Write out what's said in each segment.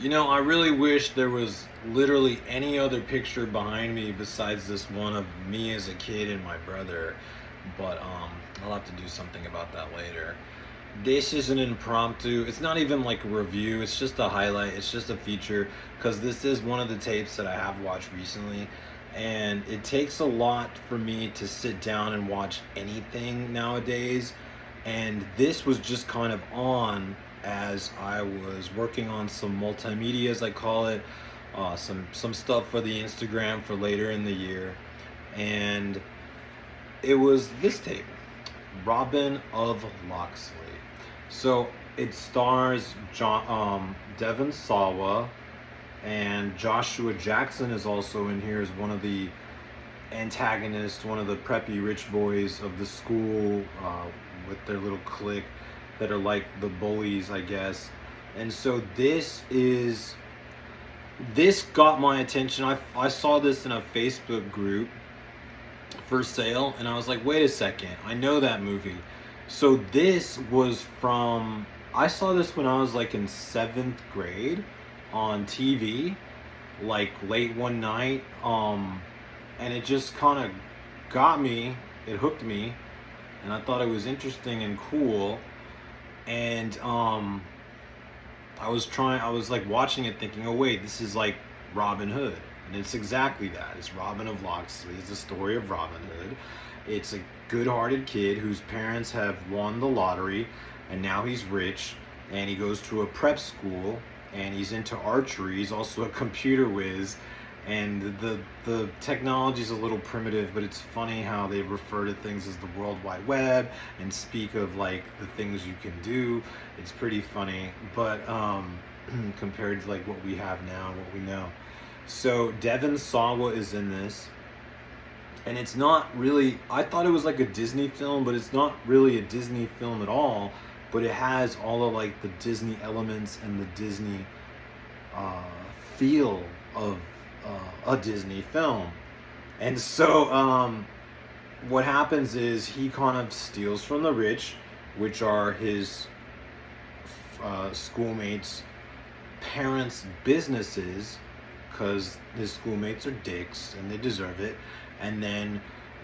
I really wish there was literally any other picture behind me besides this one of me as a kid and my brother. But I'll have to do something about that later. This is an impromptu. It's not even like a review. It's just a highlight. It's just a feature because this is one of the tapes that I have watched recently, and it takes a lot for me to sit down and watch anything nowadays. And this was just kind of on as I was working on some multimedia, as I call it, some stuff for the Instagram for later in the year, and it was this tape, Robin of Locksley. So it stars Devon Sawa, and Joshua Jackson is also in here as one of the antagonists, one of the preppy rich boys of the school, with their little clique that are like the bullies, I guess. And so this got my attention. I saw this in a Facebook group for sale, and I was like, wait a second, I know that movie. So this was from, I saw this when I was like in 7th grade on TV, like late one night, and it just kind of got me, it hooked me, and I thought it was interesting and cool. And I was like watching it thinking, oh wait, this is like Robin Hood. And it's exactly that. It's Robin of Locksley. It's the story of Robin Hood. It's a good-hearted kid whose parents have won the lottery, and now he's rich, and he goes to a prep school, and he's into archery. He's also a computer whiz, and the technology is a little primitive, but it's funny how they refer to things as the World Wide Web and speak of like the things you can do. It's pretty funny, but compared to like what we have now and what we know. So Devon Sawa is in this, and it's not really, I thought it was like a Disney film, but it's not really a Disney film at all, but it has all of like the Disney elements and the Disney feel of a Disney film. And so what happens is he kind of steals from the rich, which are his schoolmates' parents' businesses, because his schoolmates are dicks and they deserve it. And then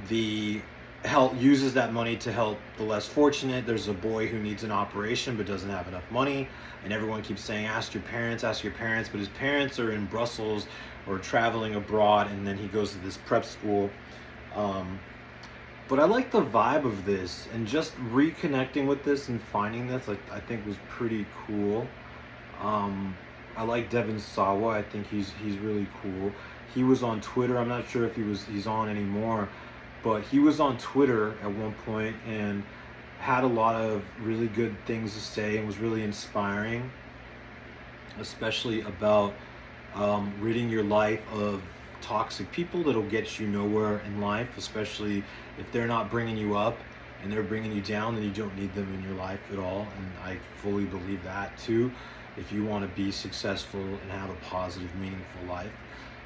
the help uses that money to help the less fortunate. There's a boy who needs an operation but doesn't have enough money, and everyone keeps saying, ask your parents, but his parents are in Brussels or traveling abroad, and then he goes to this prep school. But I like the vibe of this, and just reconnecting with this and finding this, I think was pretty cool. I like Devon Sawa. I think he's really cool. He was on Twitter. I'm not sure if he's on anymore, but he was on Twitter at one point and had a lot of really good things to say and was really inspiring, especially about ridding your life of toxic people that'll get you nowhere in life, especially if they're not bringing you up and they're bringing you down, then you don't need them in your life at all. And I fully believe that too, if you want to be successful and have a positive, meaningful life.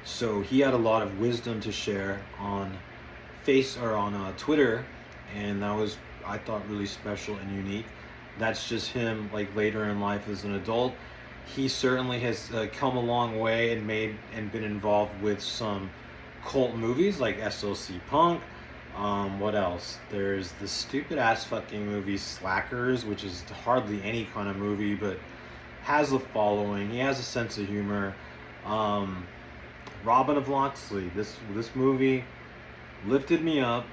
So he had a lot of wisdom to share on Twitter, and that was, I thought, really special and unique. That's just him, like later in life as an adult. He certainly has come a long way and been involved with some cult movies like SLC Punk. What else? There's the stupid ass fucking movie Slackers, which is hardly any kind of movie, but has a following. He has a sense of humor. Robin of Locksley. This movie lifted me up.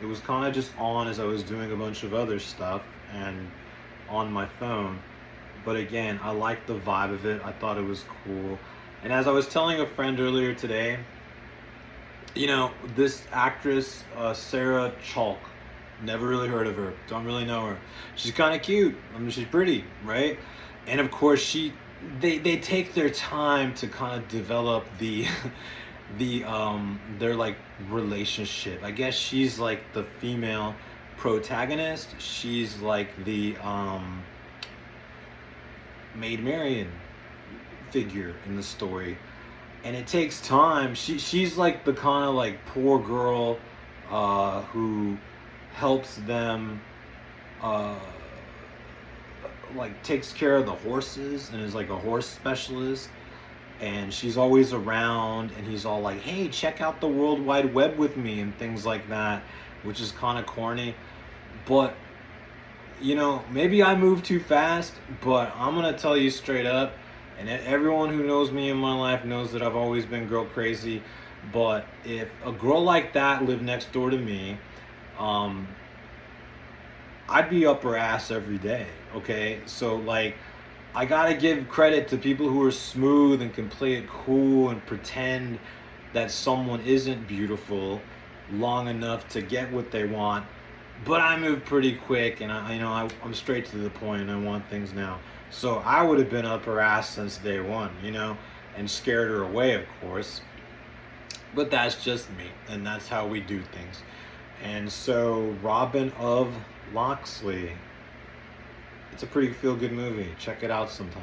It was kind of just on as I was doing a bunch of other stuff and on my phone. But again, I liked the vibe of it. I thought it was cool. And as I was telling a friend earlier today, this actress, Sarah Chalk, never really heard of her. Don't really know her. She's kind of cute. I mean, she's pretty, right? And of course, they take their time to kind of develop their like relationship. I guess she's like the female protagonist. She's like the Maid Marian figure in the story, and it takes time. She's like the kind of like poor girl who helps them like takes care of the horses and is like a horse specialist, and she's always around, and he's all like, hey, check out the World Wide Web with me and things like that, which is kind of corny. But maybe I move too fast, but I'm gonna tell you straight up, and everyone who knows me in my life knows that I've always been girl crazy. But if a girl like that lived next door to me, I'd be up her ass every day. Okay, so like, I gotta give credit to people who are smooth and can play it cool and pretend that someone isn't beautiful long enough to get what they want. But I move pretty quick, and I'm straight to the point, and I want things now. So I would have been up her ass since day one, and scared her away, of course. But that's just me, and that's how we do things. And so, Robin of Locksley. It's a pretty feel-good movie. Check it out sometime.